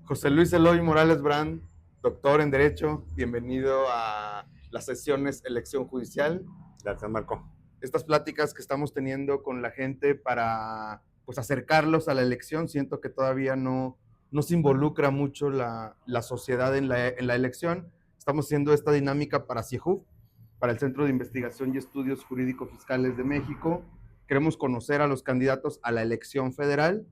José Luis Eloy Morales Brand, doctor en Derecho, bienvenido a las sesiones Elección Judicial. Gracias, Marco. Estas pláticas que estamos teniendo con la gente para pues, acercarlos a la elección, siento que todavía no se involucra mucho la sociedad en la elección. Estamos haciendo esta dinámica para CIEJUF, para el Centro de Investigación y Estudios Jurídicos Fiscales de México. Queremos conocer a los candidatos a la elección federal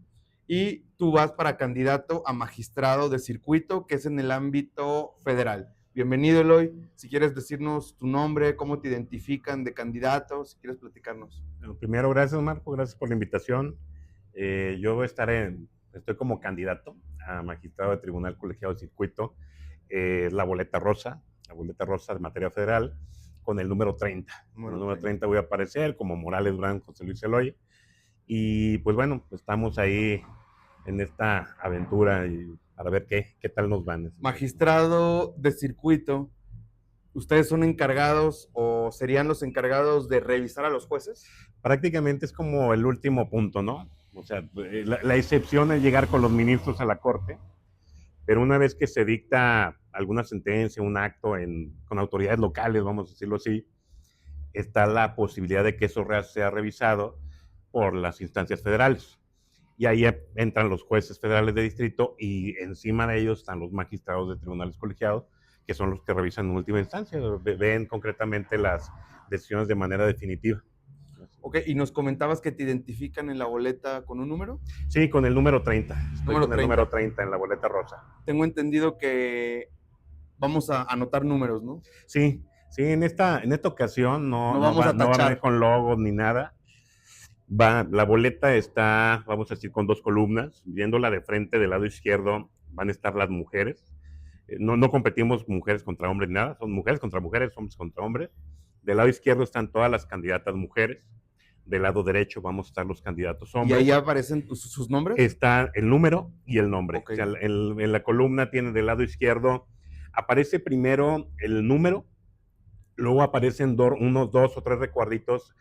y tú vas para candidato a magistrado de circuito, que es en el ámbito federal. Bienvenido, Eloy. Si quieres decirnos tu nombre, cómo te identifican de candidato, si quieres platicarnos. Bueno, primero, gracias, Marco. Gracias por la invitación. Yo estoy como candidato a magistrado de Tribunal Colegiado de Circuito. La boleta rosa de materia federal, con el número 30. Con el número 30 voy a aparecer como Morales Brand, José Luis Eloy. Y pues bueno, estamos ahí en esta aventura y para ver qué tal nos van. Magistrado de circuito, ¿ustedes son encargados o serían los encargados de revisar a los jueces? Prácticamente es como el último punto, ¿no? O sea, la excepción es llegar con los ministros a la corte, pero una vez que se dicta alguna sentencia, un acto con autoridades locales, vamos a decirlo así, está la posibilidad de que eso sea revisado por las instancias federales. Y ahí entran los jueces federales de distrito y encima de ellos están los magistrados de tribunales colegiados, que son los que revisan en última instancia, ven concretamente las decisiones de manera definitiva. Ok, y nos comentabas que te identifican en la boleta con un número. Sí, con el número 30. Estoy Número con el 30. número 30 en la boleta rosa. Tengo entendido que vamos a anotar números, ¿no? Sí, sí, en esta ocasión No vamos a no va a venir tachar. con logos ni nada. La boleta está, vamos a decir, con dos columnas. Viéndola de frente, del lado izquierdo, van a estar las mujeres. No competimos mujeres contra hombres ni nada, son mujeres contra mujeres, hombres contra hombres. Del lado izquierdo están todas las candidatas mujeres. Del lado derecho vamos a estar los candidatos ¿Y hombres. ahí aparecen sus nombres? Está el número y el nombre. Okay. O sea, en la columna tiene del lado izquierdo, aparece primero el número, luego aparecen unos 2 o 3 recuadritos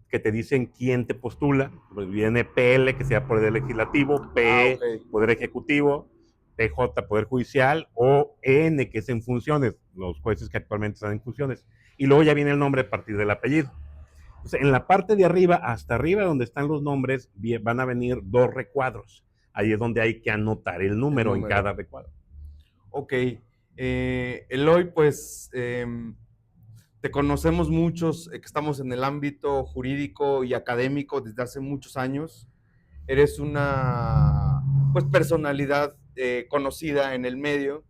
que te dicen quién te postula. Pues viene PL, que sea Poder Legislativo, P, okay. Poder Ejecutivo, PJ, Poder Judicial, o N, que es en funciones, los jueces que actualmente están en funciones. Y luego ya viene el nombre a partir del apellido. Entonces, en la parte de arriba, hasta arriba donde están los nombres, van a venir 2 recuadros. Ahí es donde hay que anotar el número en cada recuadro. Ok. Eloy, pues te conocemos muchos que estamos en el ámbito jurídico y académico desde hace muchos años. Eres una pues, personalidad conocida en el medio.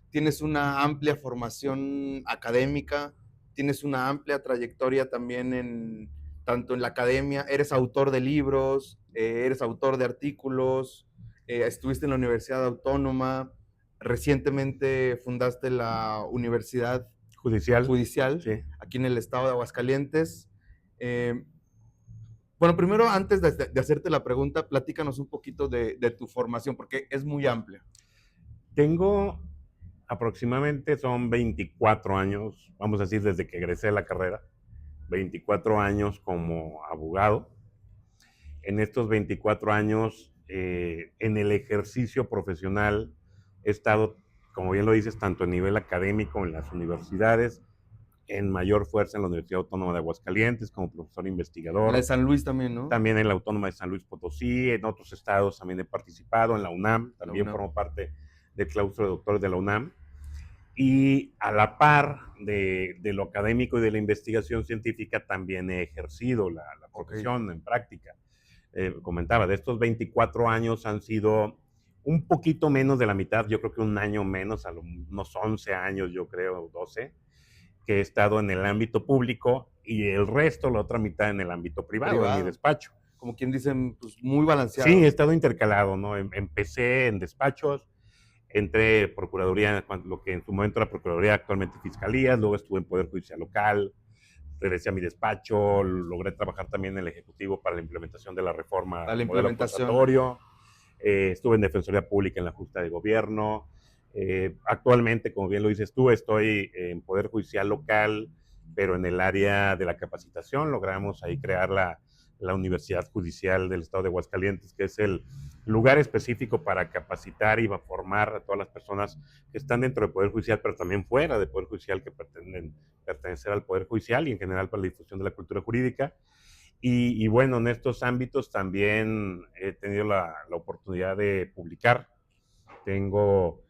Tienes una amplia formación académica, tienes una amplia trayectoria también tanto en la academia, eres autor de libros, eres autor de artículos, estuviste en la Universidad Autónoma, recientemente fundaste la Universidad Judicial Sí. aquí en el estado de Aguascalientes. Bueno, primero, antes de hacerte la pregunta, platícanos un poquito de tu formación, porque es muy amplia. Tengo aproximadamente, son 24 años, vamos a decir, desde que egresé de la carrera, 24 años como abogado. En estos 24 años, en el ejercicio profesional, he estado, como bien lo dices, tanto a nivel académico en las universidades, en mayor fuerza en la Universidad Autónoma de Aguascalientes como profesor investigador. La de San Luis también, ¿no? También en la Autónoma de San Luis Potosí, en otros estados también he participado, en la UNAM, también formo parte del claustro de doctores de la UNAM. Y a la par de lo académico y de la investigación científica, también he ejercido la profesión en práctica. Comentaba, de estos 24 años han sido un poquito menos de la mitad, yo creo que un año menos, a unos 11 años, yo creo, 12, que he estado en el ámbito público y el resto, la otra mitad, en el ámbito privado. En mi despacho. Como quien dice, pues muy balanceado. Sí, he estado intercalado, ¿no? Empecé en despachos, entré Procuraduría, lo que en su momento era Procuraduría, actualmente Fiscalía, luego estuve en Poder Judicial Local, regresé a mi despacho, logré trabajar también en el Ejecutivo para la implementación de la reforma del modelo acusatorio, estuve en Defensoría Pública en la Junta de Gobierno, actualmente, como bien lo dices tú, estoy en Poder Judicial Local, pero en el área de la capacitación logramos ahí crear la la Universidad Judicial del Estado de Aguascalientes, que es el lugar específico para capacitar y formar a todas las personas que están dentro del Poder Judicial, pero también fuera del Poder Judicial, que pretenden pertenecer al Poder Judicial y en general para la difusión de la cultura jurídica. Y bueno, en estos ámbitos también he tenido la oportunidad de publicar. Tengo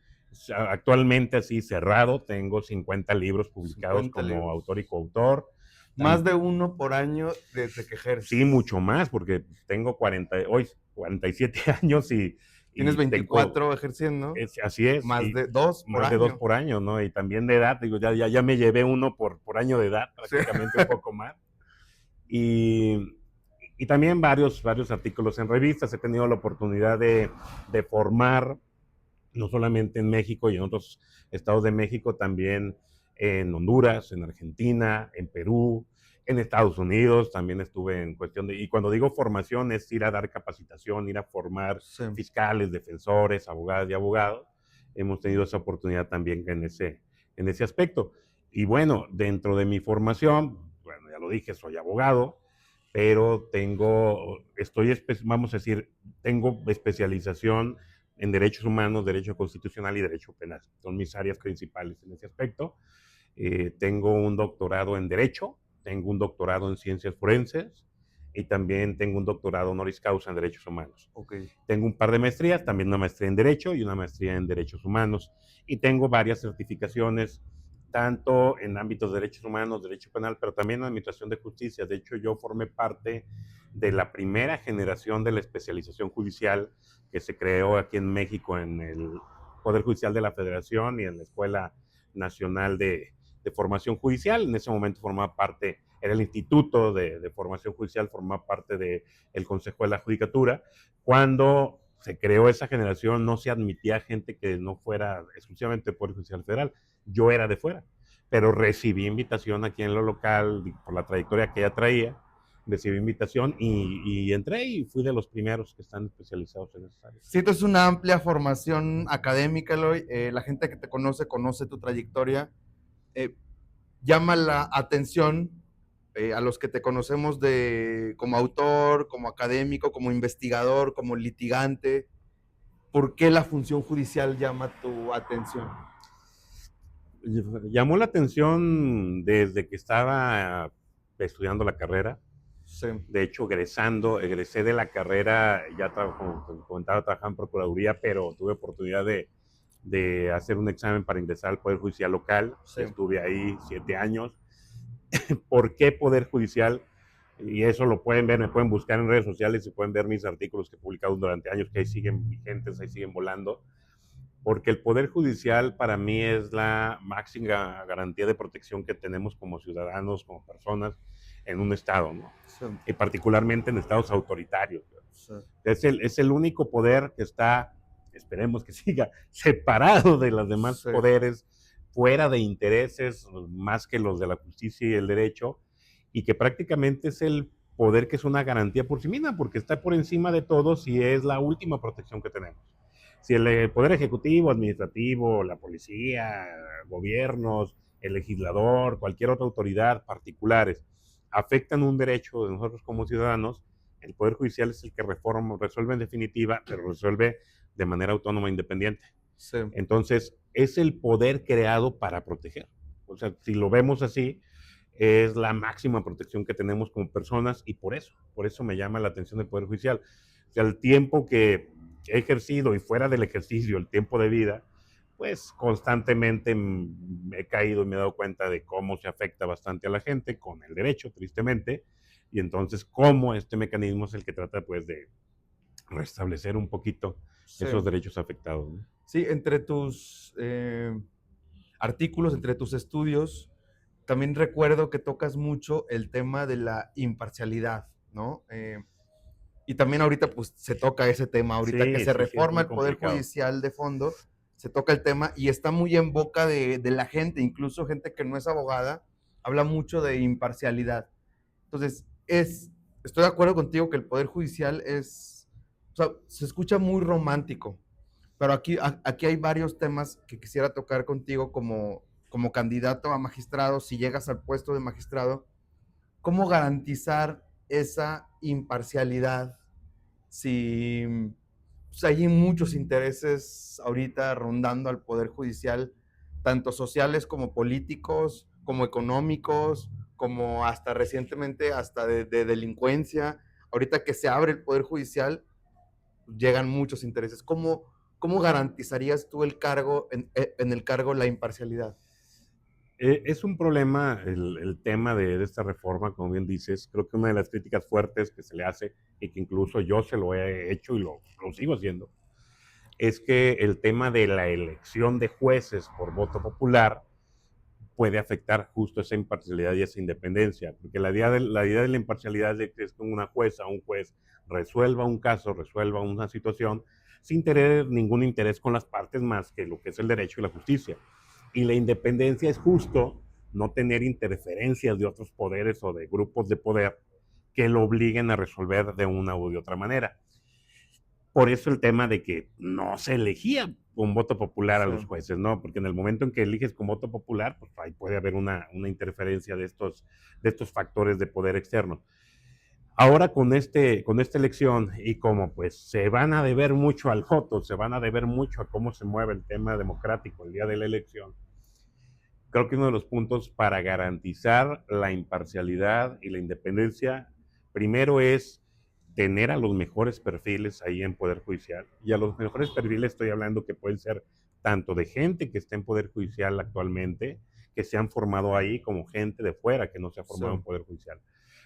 actualmente así cerrado, tengo 50 libros publicados 50 como libros. autor y coautor. Más de uno por año desde que ejerces. Sí, mucho más, porque tengo 47 años y Tienes 24 tengo, ejerciendo. así es. Más y de 2 por más de año. 2 por año, ¿no? Y también de edad, digo, ya me llevé uno por año de edad, prácticamente un poco más. Y también varios artículos en revistas. He tenido la oportunidad de formar, no solamente en México y en otros estados de México, también en Honduras, en Argentina, en Perú, en Estados Unidos. También estuve en cuestión de, y cuando digo formación es ir a dar capacitación, ir a formar fiscales, defensores, abogadas y abogados. Hemos tenido esa oportunidad también en ese aspecto. Y bueno, dentro de mi formación, bueno, ya lo dije, soy abogado, pero vamos a decir, tengo especialización en derechos humanos, derecho constitucional y derecho penal. Son mis áreas principales en ese aspecto. Tengo un doctorado en derecho, tengo un doctorado en ciencias forenses y también tengo un doctorado honoris causa en derechos humanos. Okay. Tengo un par de maestrías, también una maestría en derecho y una maestría en derechos humanos. Y tengo varias certificaciones, tanto en ámbitos de derechos humanos, derecho penal, pero también en administración de justicia. De hecho, yo formé parte de la primera generación de la especialización judicial que se creó aquí en México en el Poder Judicial de la Federación y en la Escuela Nacional de Formación Judicial. En ese momento formaba parte, era el Instituto de Formación Judicial, formaba parte del Consejo de la Judicatura. Cuando se creó esa generación, no se admitía gente que no fuera exclusivamente del Poder Judicial Federal. Yo era de fuera, pero recibí invitación aquí en lo local, por la trayectoria que ya traía, recibí invitación y entré y fui de los primeros que están especializados en esas áreas. Sí, esto es una amplia formación académica, Eloy. La gente que te conoce tu trayectoria. Llama la atención a los que te conocemos como autor, como académico, como investigador, como litigante. ¿Por qué la función judicial llama tu atención? Llamó la atención desde que estaba estudiando la carrera. Sí. De hecho, egresé de la carrera, ya como comentaba, trabajaba en Procuraduría, pero tuve oportunidad de hacer un examen para ingresar al Poder Judicial local. Sí. Estuve ahí 7 años. ¿Por qué Poder Judicial? Y eso lo pueden ver, me pueden buscar en redes sociales y pueden ver mis artículos que he publicado durante años, que ahí siguen vigentes, ahí siguen volando. Porque el Poder Judicial para mí es la máxima garantía de protección que tenemos como ciudadanos, como personas en un estado, ¿no? Sí. Y particularmente en estados autoritarios. Sí. Es el único poder que está, esperemos que siga, separado de los demás poderes, fuera de intereses más que los de la justicia y el derecho, y que prácticamente es el poder que es una garantía por sí misma, porque está por encima de todos y es la última protección que tenemos. Si el poder ejecutivo, administrativo, la policía, gobiernos, el legislador, cualquier otra autoridad particulares afectan un derecho de nosotros como ciudadanos, el Poder Judicial es el que resuelve en definitiva, pero resuelve de manera autónoma e independiente. Sí. Entonces, es el poder creado para proteger. O sea, si lo vemos así, es la máxima protección que tenemos como personas y por eso me llama la atención el Poder Judicial. O sea, el tiempo que he ejercido y fuera del ejercicio, el tiempo de vida, pues constantemente me he caído y me he dado cuenta de cómo se afecta bastante a la gente con el derecho, tristemente, y entonces cómo este mecanismo es el que trata pues de restablecer un poquito esos derechos afectados, ¿no? Sí, entre tus artículos, entre tus estudios, también recuerdo que tocas mucho el tema de la imparcialidad, ¿no? Y también ahorita pues se toca ese tema, ahorita que se reforma el Poder Judicial de fondo, se toca el tema y está muy en boca de la gente, incluso gente que no es abogada, habla mucho de imparcialidad. Entonces, estoy de acuerdo contigo que el Poder Judicial o sea, se escucha muy romántico, pero aquí hay varios temas que quisiera tocar contigo como candidato a magistrado, si llegas al puesto de magistrado. ¿Cómo garantizar esa imparcialidad, si pues, hay muchos intereses ahorita rondando al Poder Judicial, tanto sociales como políticos, como económicos, como hasta recientemente, hasta de delincuencia. Ahorita que se abre el Poder Judicial, llegan muchos intereses. ¿Cómo garantizarías tú en el cargo la imparcialidad? Es un problema el tema de esta reforma, como bien dices. Creo que una de las críticas fuertes que se le hace, y que incluso yo se lo he hecho y lo sigo haciendo, es que el tema de la elección de jueces por voto popular puede afectar justo esa imparcialidad y esa independencia, porque la idea de la imparcialidad es que una jueza o un juez resuelva un caso, resuelva una situación, sin tener ningún interés con las partes más que lo que es el derecho y la justicia. Y la independencia es justo no tener interferencias de otros poderes o de grupos de poder que lo obliguen a resolver de una u de otra manera. Por eso el tema de que no se elegía con voto popular a los jueces, ¿no? Porque en el momento en que eliges con voto popular, pues ahí puede haber una interferencia de estos factores de poder externo. Ahora con esta elección, y como pues se van a deber mucho al voto, se van a deber mucho a cómo se mueve el tema democrático el día de la elección, creo que uno de los puntos para garantizar la imparcialidad y la independencia, primero es tener a los mejores perfiles ahí en Poder Judicial. Y a los mejores perfiles estoy hablando que pueden ser tanto de gente que está en Poder Judicial actualmente, que se han formado ahí, como gente de fuera que no se ha formado en Poder Judicial.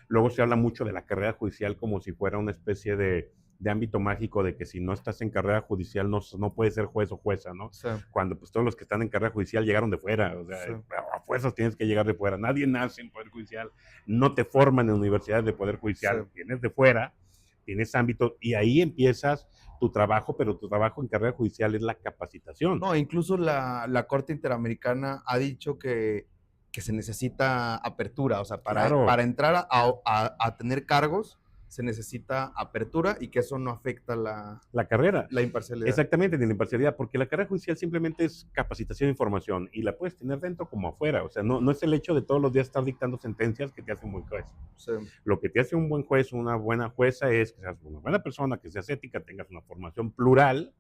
Luego se habla mucho de la carrera judicial como si fuera una especie de ámbito mágico, de que si no estás en carrera judicial no puedes ser juez o jueza, ¿no? Sí. Cuando pues todos los que están en carrera judicial llegaron de fuera, o sea, sí, a fuerzas tienes que llegar de fuera. Nadie nace en Poder Judicial, no te forman en universidades de Poder Judicial, sí, vienes de fuera, tienes ámbito y ahí empiezas tu trabajo, pero tu trabajo en carrera judicial es la capacitación. No, incluso la Corte Interamericana ha dicho que se necesita apertura, o sea, Claro. para entrar a tener cargos se necesita apertura y que eso no afecta la carrera. La imparcialidad. Exactamente, ni la imparcialidad, porque la carrera judicial simplemente es capacitación e información y la puedes tener dentro como afuera. O sea, no es el hecho de todos los días estar dictando sentencias que te hace un buen juez. Sí. Lo que te hace un buen juez, una buena jueza, es que seas una buena persona, que seas ética, tengas una formación plural,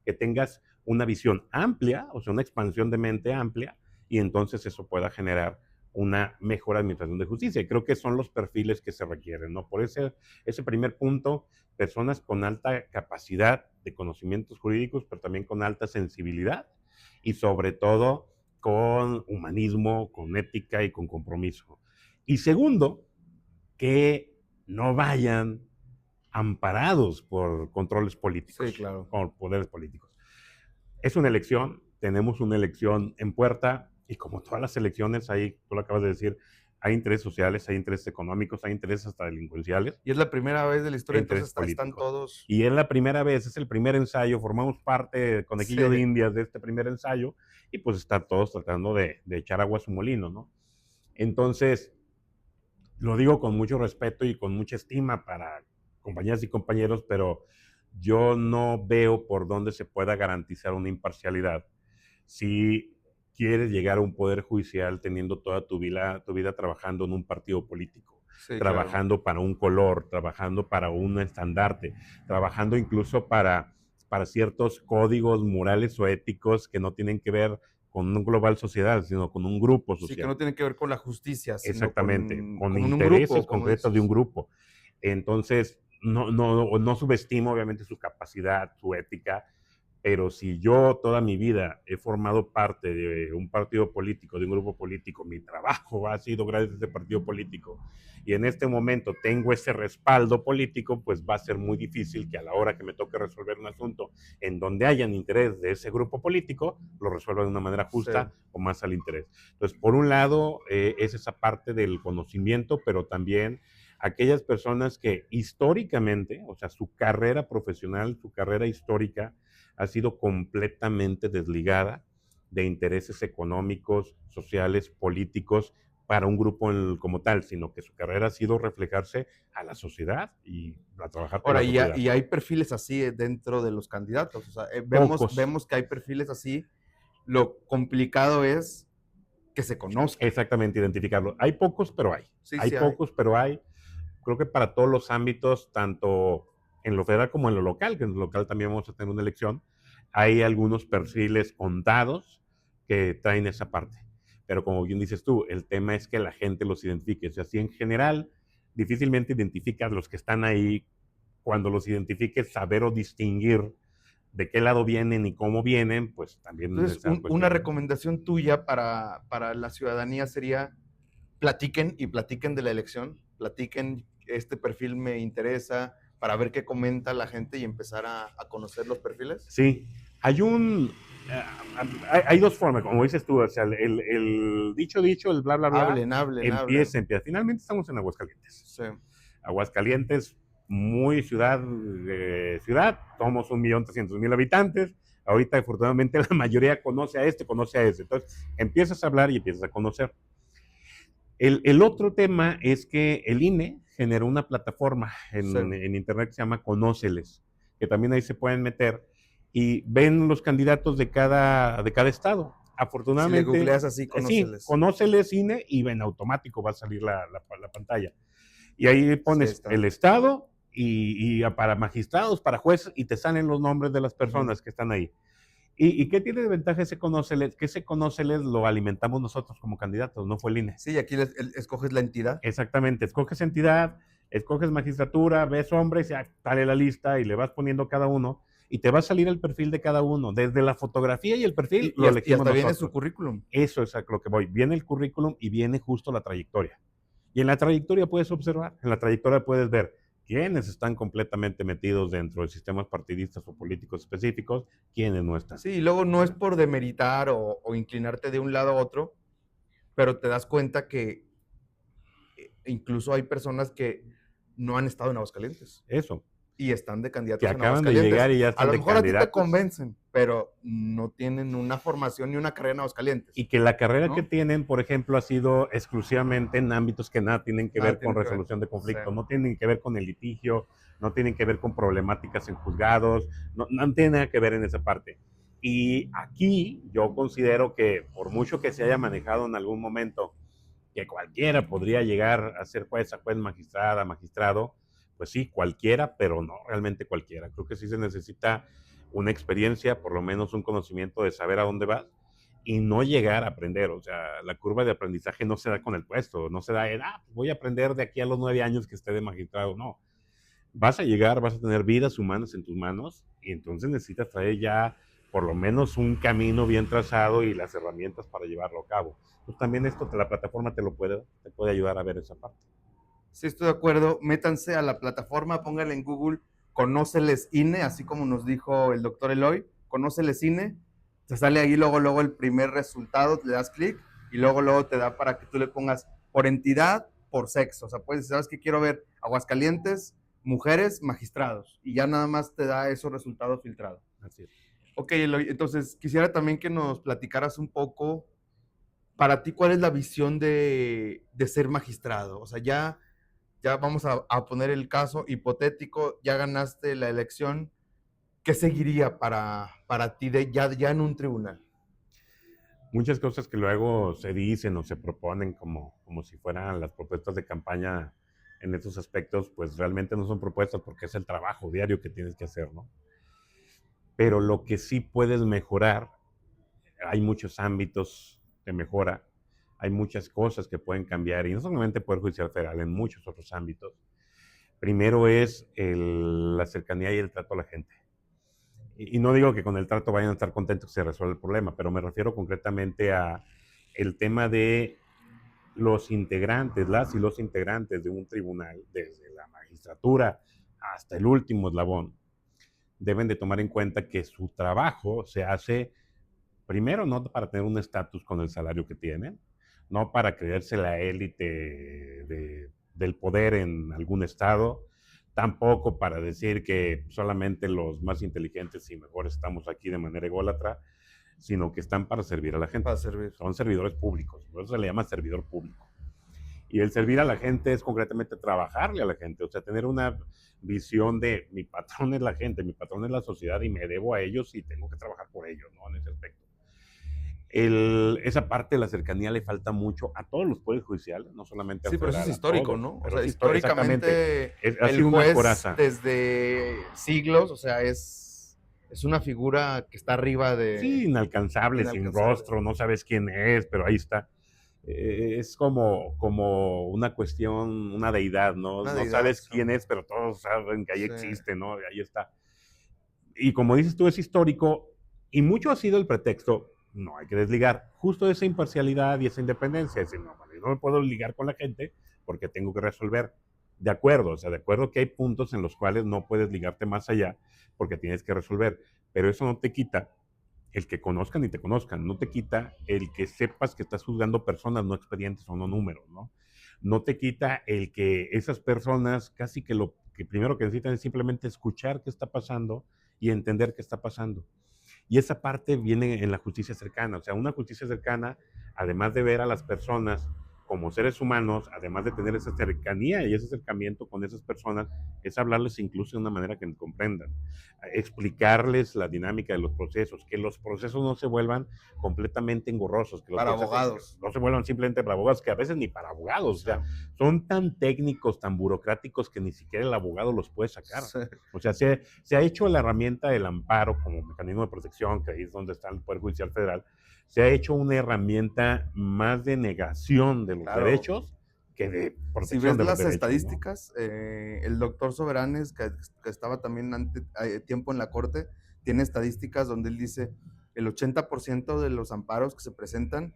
que tengas una visión amplia, o sea, una expansión de mente amplia, y entonces eso pueda generar una mejor administración de justicia. Y creo que son los perfiles que se requieren, ¿no? Por ese primer punto, personas con alta capacidad de conocimientos jurídicos, pero también con alta sensibilidad y sobre todo con humanismo, con ética y con compromiso. Y segundo, que no vayan amparados por controles políticos, sí, claro, por poderes políticos. Es una elección, tenemos una elección en puerta y como todas las elecciones, ahí tú lo acabas de decir, hay intereses sociales, hay intereses económicos, hay intereses hasta delincuenciales. Y es la primera vez de la historia, entonces están todos... Y es la primera vez, es el primer ensayo, formamos parte, conejillo de indias de este primer ensayo, y pues están todos tratando de echar agua a su molino, ¿no? Entonces, lo digo con mucho respeto y con mucha estima para compañeras y compañeros, pero yo no veo por dónde se pueda garantizar una imparcialidad si quieres llegar a un poder judicial teniendo toda tu vida trabajando en un partido político, sí, trabajando claro, para un color, trabajando para un estandarte, trabajando incluso para ciertos códigos morales o éticos que no tienen que ver con un global sociedad, sino con un grupo social. Sí, que no tiene que ver con la justicia, sino exactamente, con intereses grupo, concretos de un grupo. Entonces, no subestimo obviamente su capacidad, su ética, pero si yo toda mi vida he formado parte de un partido político, de un grupo político, mi trabajo ha sido gracias a ese partido político, y en este momento tengo ese respaldo político, pues va a ser muy difícil que a la hora que me toque resolver un asunto en donde hayan interés de ese grupo político, lo resuelva de una manera justa, sí, o más al interés. Entonces, por un lado, es esa parte del conocimiento, pero también aquellas personas que históricamente, o sea, su carrera profesional, su carrera histórica, ha sido completamente desligada de intereses económicos, sociales, políticos para un grupo como tal, sino que su carrera ha sido reflejarse a la sociedad y a trabajar con la sociedad. Y hay perfiles así dentro de los candidatos, o sea, vemos que hay perfiles así, lo complicado es que se conozcan. Exactamente, identificarlo. Hay pocos, pero hay. Sí, hay pocos, pero hay. creo que para todos los ámbitos, tanto en lo federal como en lo local, que en lo local también vamos a tener una elección, hay algunos perfiles contados que traen esa parte. Pero como bien dices tú, el tema es que la gente los identifique. O sea, si en general difícilmente identificas los que están ahí, cuando los identifiques, saber o distinguir de qué lado vienen y cómo vienen, pues también Entonces, es una cuestión. recomendación tuya para la ciudadanía sería platiquen y platiquen de la elección, platiquen, este perfil me interesa, para ver qué comenta la gente y empezar a conocer los perfiles. Sí, hay un... hay dos formas, como dices tú, o sea, el dicho, el bla, bla, bla, Hablen, hablen, hablen. empieza. Finalmente estamos en Aguascalientes. Sí. Aguascalientes, muy ciudad, somos 1.300.000 habitantes. Ahorita, afortunadamente, la mayoría conoce a este, conoce a ese. Entonces, empiezas a hablar y empiezas a conocer. El otro tema es que el INE generó una plataforma en internet que se llama Conóceles, que también ahí se pueden meter y ven los candidatos de cada estado. Si le Afortunadamente, googleas así, sí, conóceles. Conóceles INE y en automático va a salir la pantalla. Y ahí pones el estado y para magistrados, para jueces, y te salen los nombres de las personas que están ahí. ¿Y qué tiene de ventaja ese Conóceles? Que ese Conóceles lo alimentamos nosotros como candidatos, no fue el INE. Sí, aquí escoges la entidad. Exactamente, escoges entidad, escoges magistratura, ves hombres, sale la lista y le vas poniendo cada uno y te va a salir el perfil de cada uno, desde la fotografía y el perfil lo elegimos y hasta nosotros. viene su currículum. Eso es a lo que voy, viene el currículum y viene justo la trayectoria. Y en la trayectoria puedes observar, en la trayectoria puedes ver quiénes están completamente metidos dentro de sistemas partidistas o políticos específicos, quiénes no están. Sí, y luego no es por demeritar o inclinarte de un lado a otro, pero te das cuenta que incluso hay personas que no han estado en Aguascalientes. Eso. Y están de candidatos que en acaban de Aguascalientes. llegar y ya están a lo de mejor candidatos. A ti te convencen, pero no tienen una formación ni una carrera en Aguascalientes. Y que la carrera que tienen, por ejemplo, ha sido exclusivamente en ámbitos que nada tienen que ver con resolución de conflictos, no tienen que ver con el litigio, no tienen que ver con problemáticas en juzgados, no tienen nada que ver en esa parte. Y aquí yo considero que por mucho que se haya manejado en algún momento que cualquiera podría llegar a ser juez, magistrada, magistrado, pues sí, cualquiera, pero no realmente cualquiera. Creo que sí se necesita una experiencia, por lo menos un conocimiento de saber a dónde vas y no llegar a aprender. O sea, la curva de aprendizaje no se da con el puesto, no se da en, voy a aprender de aquí a los 9 años que esté de magistrado, no. Vas a llegar, vas a tener vidas humanas en tus manos y entonces necesitas traer ya por lo menos un camino bien trazado y las herramientas para llevarlo a cabo. Pues también la plataforma te puede ayudar a ver esa parte. Sí, estoy de acuerdo. Métanse a la plataforma, pónganle en Google Conóceles INE, así como nos dijo el doctor Eloy, Conóceles INE. Te sale ahí luego el primer resultado, le das clic y luego te da para que tú le pongas por entidad, por sexo. O sea, puedes, ¿sabes qué? Quiero ver Aguascalientes, mujeres, magistrados. Y ya nada más te da esos resultados filtrados. Así es. Ok, Eloy, entonces quisiera también que nos platicaras un poco, para ti, ¿cuál es la visión de ser magistrado? O sea, ya vamos a poner el caso hipotético, ya ganaste la elección, ¿qué seguiría para ti ya en un tribunal? Muchas cosas que luego se dicen o se proponen como si fueran las propuestas de campaña en estos aspectos, pues realmente no son propuestas porque es el trabajo diario que tienes que hacer, ¿no? Pero lo que sí puedes mejorar, hay muchos ámbitos de mejora, hay muchas cosas que pueden cambiar, y no solamente el Poder Judicial Federal, en muchos otros ámbitos. Primero es la cercanía y el trato a la gente. Y no digo que con el trato vayan a estar contentos que se resuelva el problema, pero me refiero concretamente a el tema de los integrantes, las y los integrantes de un tribunal, desde la magistratura hasta el último eslabón, deben de tomar en cuenta que su trabajo se hace primero no para tener un estatus con el salario que tienen, no para creerse la élite del poder en algún estado, tampoco para decir que solamente los más inteligentes y mejores estamos aquí de manera ególatra, sino que están para servir a la gente. Para servir. Son servidores públicos, por eso se le llama servidor público. Y el servir a la gente es concretamente trabajarle a la gente, o sea, tener una visión de mi patrón es la gente, mi patrón es la sociedad y me debo a ellos y tengo que trabajar por ellos, ¿no? En ese aspecto. esa parte de la cercanía le falta mucho a todos los poderes judiciales, no solamente al Sí, pero eso federal, es a histórico, todos. ¿no? O Pero sea, es históricamente ha el sido una juez coraza. desde siglos, o sea, es una figura que está arriba Sí, inalcanzable, sin rostro, no sabes quién es, pero ahí está. Es como una cuestión, una deidad, ¿no? Una No deidad, sabes sí. quién es, pero todos saben que ahí Sí. existe, ¿no? Ahí está. Y como dices tú, es histórico, y mucho ha sido el pretexto, no hay que desligar, justo esa imparcialidad y esa independencia, es decir, no, vale, no me puedo ligar con la gente porque tengo que resolver. De acuerdo, o sea, de acuerdo que hay puntos en los cuales no puedes ligarte más allá porque tienes que resolver, pero eso no te quita el que conozcan y te conozcan, no te quita el que sepas que estás juzgando personas, no expedientes o no números, ¿no? No te quita el que esas personas casi que lo que primero que necesitan es simplemente escuchar qué está pasando y entender qué está pasando. Y esa parte viene en la justicia cercana, o sea, una justicia cercana, además de ver a las personas como seres humanos, además de tener esa cercanía y ese acercamiento con esas personas, es hablarles incluso de una manera que comprendan, explicarles la dinámica de los procesos, que los procesos no se vuelvan completamente engorrosos, que los para procesos abogados. no se vuelvan simplemente para abogados, que a veces ni para abogados, o sea, son tan técnicos, tan burocráticos que ni siquiera el abogado los puede sacar. Sí. O sea, se ha hecho la herramienta del amparo como mecanismo de protección, que ahí es donde está el Poder Judicial Federal, se ha hecho una herramienta más de negación de los derechos que de protección si ves de los las derechos. Estadísticas, ¿no? El doctor Soberanes, que estaba también tiempo en la corte, tiene estadísticas donde él dice el 80% de los amparos que se presentan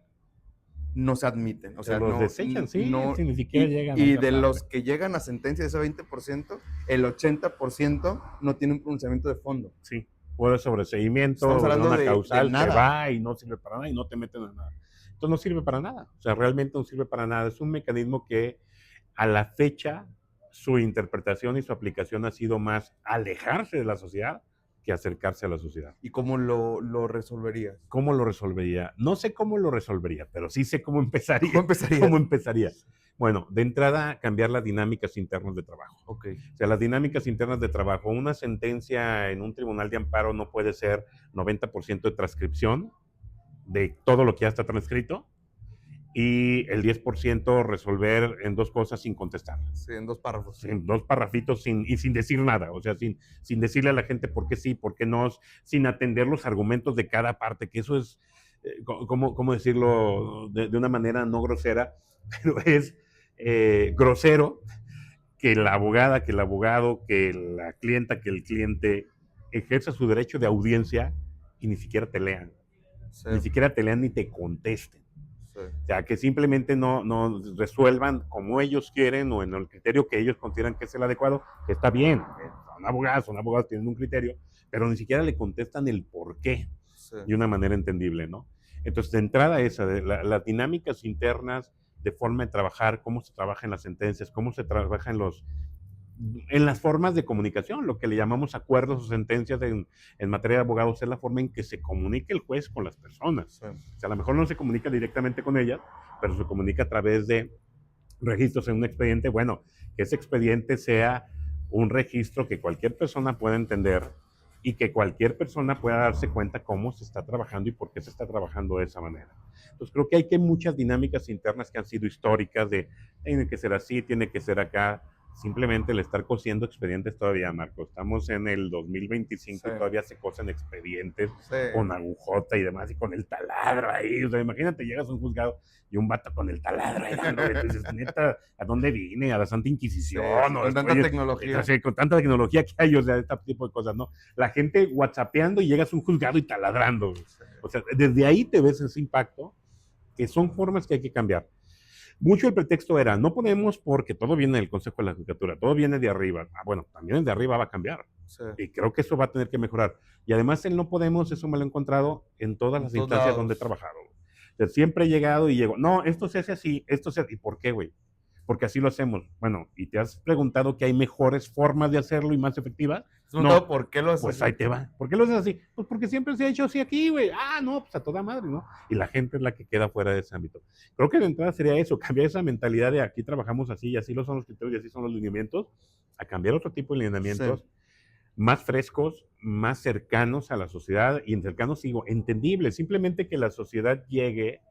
no se admiten. O sea, los desechan, sí, no, ni siquiera llegan a y esa de parte. los que llegan a sentencia de ese 20%, el 80% no tiene un pronunciamiento de fondo. Sí, por el sobreseimiento, estamos hablando una causal, de se va y no sirve para nada y no te meten en nada. Entonces no sirve para nada, o sea, realmente no sirve para nada. Es un mecanismo que a la fecha su interpretación y su aplicación ha sido más alejarse de la sociedad que acercarse a la sociedad. ¿Y cómo lo resolverías? ¿Cómo lo resolvería? No sé cómo lo resolvería, pero sí sé cómo empezaría. ¿Cómo empezarías? ¿Cómo empezaría? Bueno, de entrada, cambiar las dinámicas internas de trabajo. Okay. O sea, las dinámicas internas de trabajo. Una sentencia en un tribunal de amparo no puede ser 90% de transcripción de todo lo que ya está transcrito y el 10% resolver en dos cosas sin contestar. Sí, en 2 párrafos. En 2 parrafitos sin decir nada, o sea, sin decirle a la gente por qué sí, por qué no, sin atender los argumentos de cada parte, que eso es, ¿cómo decirlo de una manera no grosera? Pero es grosero que la abogada, que el abogado, que la clienta, que el cliente ejerza su derecho de audiencia y ni siquiera te lean. Sí. Ni siquiera te lean ni te contesten. Sí. O sea, que simplemente no resuelvan como ellos quieren o en el criterio que ellos consideran que es el adecuado, que está bien. Son abogados, tienen un criterio, pero ni siquiera le contestan el por qué de una manera entendible, ¿no? Entonces, de entrada esa, las dinámicas internas de forma de trabajar, cómo se trabaja en las sentencias, cómo se trabaja en las formas de comunicación, lo que le llamamos acuerdos o sentencias en materia de abogados, es la forma en que se comunica el juez con las personas. Sí. O sea, a lo mejor no se comunica directamente con ellas, pero se comunica a través de registros en un expediente. Bueno, que ese expediente sea un registro que cualquier persona pueda entender y que cualquier persona pueda darse cuenta cómo se está trabajando y por qué se está trabajando de esa manera. Entonces creo que hay muchas dinámicas internas que han sido históricas de tiene que ser así, tiene que ser acá. Simplemente el estar cosiendo expedientes todavía, Marco. Estamos en el 2025 sí. Y todavía se cosen expedientes sí. Con agujota y demás y con el taladro ahí. O sea, imagínate, llegas a un juzgado y un vato con el taladro ahí dándole. Entonces, neta, ¿a dónde vine? A la Santa Inquisición. Sí, con tanta tecnología. Con tanta tecnología que hay, o sea, este tipo de cosas, ¿no? La gente whatsappeando y llegas a un juzgado y taladrando. Sí. O sea, desde ahí te ves ese impacto, que son formas que hay que cambiar. Mucho el pretexto era, no podemos porque todo viene del Consejo de la Judicatura, todo viene de arriba. Bueno, también el de arriba va a cambiar. Sí. Y creo que eso va a tener que mejorar. Y además el no podemos, eso me lo he encontrado en todas las instancias donde he trabajado. O sea, siempre he llegado y llego, no, esto se hace así, esto se hace. ¿Y por qué, güey? Porque así lo hacemos. Bueno, ¿y te has preguntado que hay mejores formas de hacerlo y más efectivas? No, ¿por qué lo haces pues así? Ahí te va. ¿Por qué lo haces así? Pues porque siempre se ha hecho así aquí, güey. Ah, no, pues a toda madre, ¿no? Y la gente es la que queda fuera de ese ámbito. Creo que de entrada sería eso, cambiar esa mentalidad de aquí trabajamos así y así lo son los criterios y así son los lineamientos, a cambiar otro tipo de lineamientos. Sí. más frescos, más cercanos a la sociedad, y en cercanos digo, entendibles, simplemente que la sociedad llegue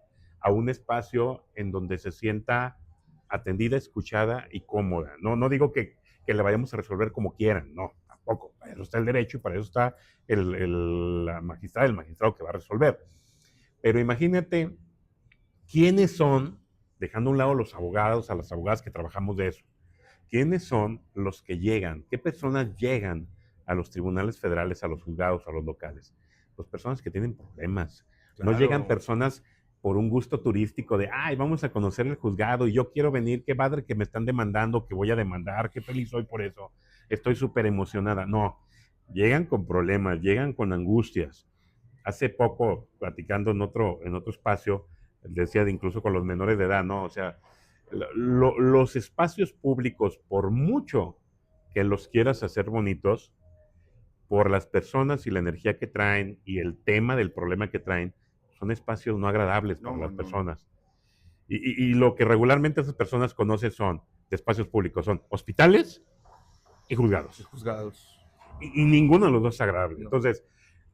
a un espacio en donde se sienta atendida, escuchada y cómoda. No digo que la vayamos a resolver como quieran, no, tampoco. Para eso está el derecho y para eso está la magistrada, el magistrado que va a resolver. Pero imagínate quiénes son, dejando a un lado los abogados, a las abogadas que trabajamos de eso, quiénes son los que llegan, qué personas llegan a los tribunales federales, a los juzgados, a los locales. Pues personas que tienen problemas. No llegan Claro. personas por un gusto turístico de, ay, vamos a conocer el juzgado y yo quiero venir, qué padre que me están demandando, que voy a demandar, qué feliz soy por eso, estoy súper emocionada. No, llegan con problemas, llegan con angustias. Hace poco, platicando en otro espacio, decía de incluso con los menores de edad, ¿no? O sea, los espacios públicos, por mucho que los quieras hacer bonitos, por las personas y la energía que traen y el tema del problema que traen, son espacios no agradables para las No. personas. Y lo que regularmente esas personas conocen son, de espacios públicos, son hospitales y juzgados. Juzgados. Y ninguno de los dos es agradable. No. Entonces,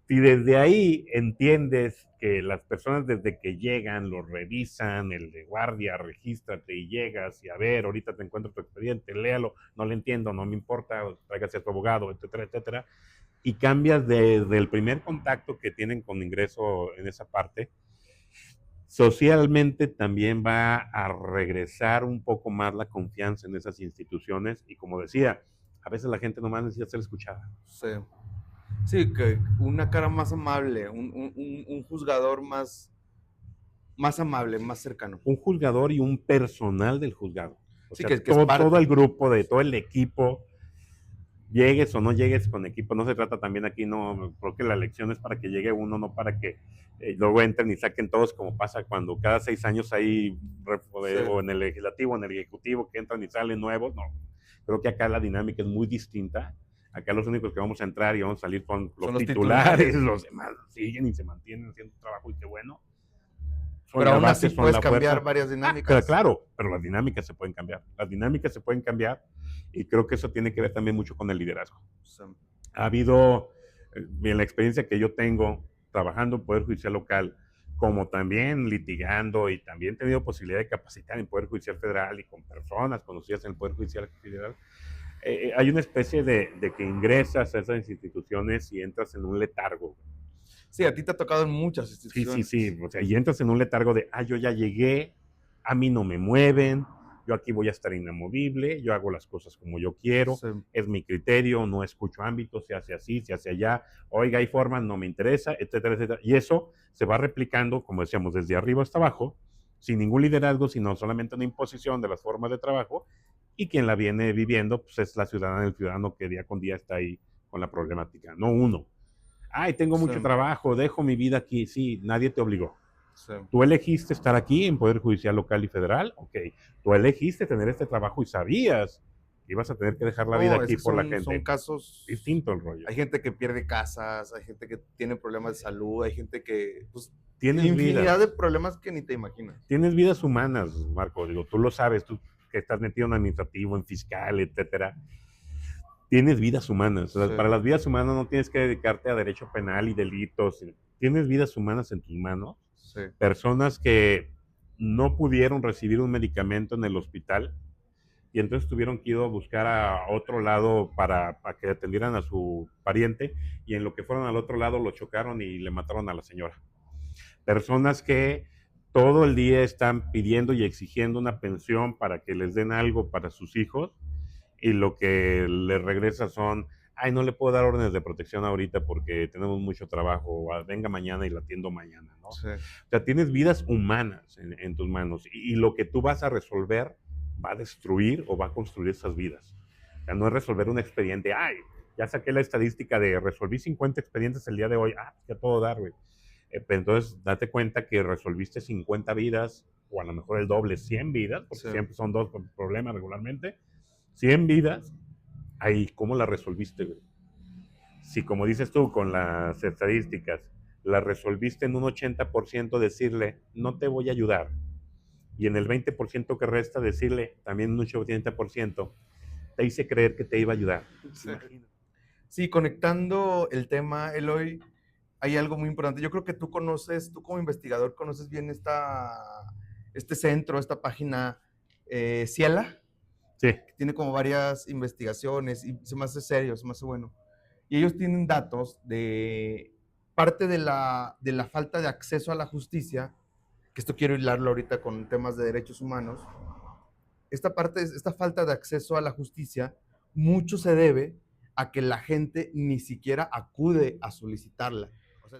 si desde ahí entiendes que las personas desde que llegan lo revisan, el de guardia, regístrate y llegas y a ver, ahorita te encuentro tu expediente, léalo, no le entiendo, no me importa, tráigase a tu abogado, etcétera, etcétera, y cambias desde el primer contacto que tienen con ingreso en esa parte, socialmente también va a regresar un poco más la confianza en esas instituciones y como decía, a veces la gente nomás necesita ser escuchada. Sí. Sí, que una cara más amable, un juzgador más amable, más cercano. Un juzgador y un personal del juzgado. O Sí, sea, que es todo el parte. grupo, de todo el equipo, llegues o no llegues con equipo, no se trata también aquí, no, creo que la elección es para que llegue uno, no para que luego entren y saquen todos, como pasa cuando cada 6 años hay, Sí. o en el legislativo, en el ejecutivo, que entran y salen nuevos, no. Creo que acá la dinámica es muy distinta. Acá los únicos que vamos a entrar y vamos a salir son los titulares, los demás siguen y se mantienen haciendo un trabajo y qué bueno. Pero Las aún así bases son puedes la cambiar fuerza. varias dinámicas. Claro, pero las dinámicas se pueden cambiar. Las dinámicas se pueden cambiar y creo que eso tiene que ver también mucho con el liderazgo. Sí. Ha habido, en la experiencia que yo tengo trabajando en Poder Judicial Local, como también litigando y también he tenido posibilidad de capacitar en Poder Judicial Federal y con personas conocidas en el Poder Judicial Federal, hay una especie de que ingresas a esas instituciones y entras en un letargo. Sí, a ti te ha tocado en muchas instituciones. Sí. O sea, y entras en un letargo de, yo ya llegué, a mí no me mueven, yo aquí voy a estar inamovible, yo hago las cosas como yo quiero, Sí. es mi criterio, no escucho ámbitos, se hace así, se hace allá, oiga, hay formas, no me interesa, etcétera, etcétera. Y eso se va replicando, como decíamos, desde arriba hasta abajo, sin ningún liderazgo, sino solamente una imposición de las formas de trabajo, y quien la viene viviendo, pues es la ciudadana, el ciudadano que día con día está ahí con la problemática, no uno. Tengo mucho Sí. trabajo, dejo mi vida aquí. Sí, nadie te obligó. Sí. Tú elegiste estar aquí en Poder Judicial Local y Federal, ok. Tú elegiste tener este trabajo y sabías que ibas a tener que dejar la vida No, es aquí que por la son gente. casos. Distinto el rollo. Hay gente que pierde casas, hay gente que tiene problemas de salud, hay gente que, pues, Tienes infinidad vidas. de problemas que ni te imaginas. Tienes vidas humanas, Marco. Digo, tú lo sabes, tú que estás metido en administrativo, en fiscal, etcétera. Tienes vidas humanas. O sea, Sí. para las vidas humanas no tienes que dedicarte a derecho penal y delitos. Tienes vidas humanas en tus manos. Sí. Personas que no pudieron recibir un medicamento en el hospital y entonces tuvieron que ir a buscar a otro lado para que atendieran a su pariente y en lo que fueron al otro lado lo chocaron y le mataron a la señora. Personas que todo el día están pidiendo y exigiendo una pensión para que les den algo para sus hijos y lo que les regresa son, no le puedo dar órdenes de protección ahorita porque tenemos mucho trabajo, venga mañana y la atiendo mañana, ¿no? Sí. O sea, tienes vidas humanas en tus manos y lo que tú vas a resolver va a destruir o va a construir esas vidas. O sea, no es resolver un expediente, ya saqué la estadística de resolví 50 expedientes el día de hoy, ya todo dar, güey. Pero entonces, date cuenta que resolviste 50 vidas, o a lo mejor el doble, 100 vidas, porque Sí. siempre son dos problemas regularmente, 100 vidas, ¿cómo la resolviste, güey? Si, como dices tú, con las estadísticas, la resolviste en un 80%, decirle, no te voy a ayudar, y en el 20% que resta, decirle, también un 80%, te hice creer que te iba a ayudar. Sí. Sí, conectando el tema, Eloy, hay algo muy importante. Yo creo que tú conoces, tú como investigador conoces bien este centro, esta página Ciela, Sí, que tiene como varias investigaciones y se me hace serio, se me hace bueno. Y ellos tienen datos de parte de la falta de acceso a la justicia, que esto quiero hilarlo ahorita con temas de derechos humanos. Esta falta de acceso a la justicia, mucho se debe a que la gente ni siquiera acude a solicitarla. O sea,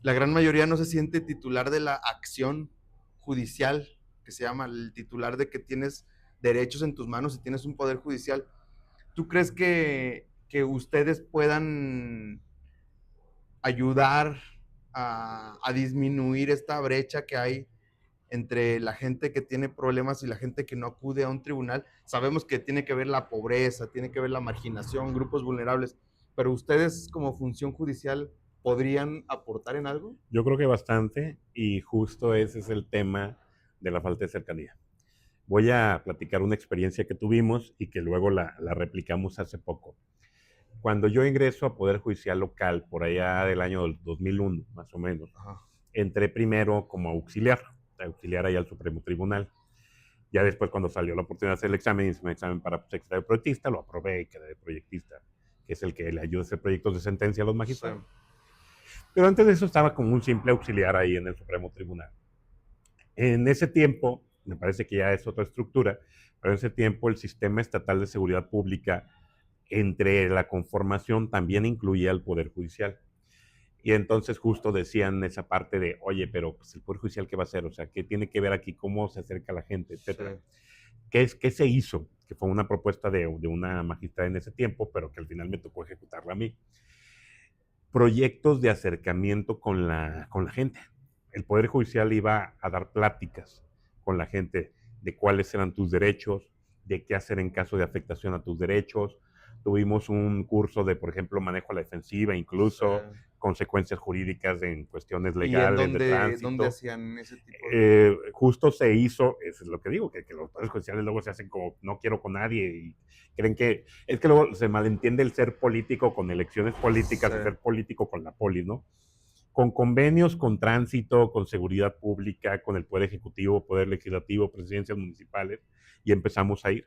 la gran mayoría no se siente titular de la acción judicial, que se llama el titular de que tienes derechos en tus manos y tienes un poder judicial. ¿Tú crees que ustedes puedan ayudar a disminuir esta brecha que hay entre la gente que tiene problemas y la gente que no acude a un tribunal? Sabemos que tiene que ver la pobreza, tiene que ver la marginación, grupos vulnerables, pero ustedes como función judicial podrían aportar en algo. yo creo que bastante, y justo ese es el tema de la falta de cercanía. Voy a platicar una experiencia que tuvimos y que luego la replicamos hace poco. Cuando yo ingreso a Poder Judicial Local, por allá del año 2001, más o menos, Ajá. entré primero como auxiliar ahí al Supremo Tribunal. Ya después, cuando salió la oportunidad de hacer el examen, hice un examen para secretario proyectista, lo aprobé y quedé de proyectista, que es el que le ayuda a hacer proyectos de sentencia a los Sí. magistrados. Pero antes de eso estaba como un simple auxiliar ahí en el Supremo Tribunal. En ese tiempo, me parece que ya es otra estructura, pero en ese tiempo el Sistema Estatal de Seguridad Pública, entre la conformación, también incluía el Poder Judicial. Y entonces justo decían esa parte de, oye, pero pues, el Poder Judicial, ¿qué va a hacer? O sea, ¿qué tiene que ver aquí? ¿Cómo se acerca la gente? Etcétera. Sí. ¿Qué se hizo? Que fue una propuesta de una magistrada en ese tiempo, pero que al final me tocó ejecutarla a mí. Proyectos de acercamiento con la gente. El Poder Judicial iba a dar pláticas con la gente de cuáles eran tus derechos, de qué hacer en caso de afectación a tus derechos. Tuvimos un curso de, por ejemplo, manejo a la defensiva, incluso Sí. consecuencias jurídicas en cuestiones ¿Y en legales de dónde tránsito. hacían ese tipo de...? Justo se hizo, eso es lo que digo, que los poderes judiciales luego se hacen como no quiero con nadie y creen que es que luego se malentiende el ser político con elecciones políticas Sí. y ser político con la polis, ¿no? Con convenios con tránsito, con seguridad pública, con el Poder Ejecutivo, Poder Legislativo, presidencias municipales, y empezamos a ir.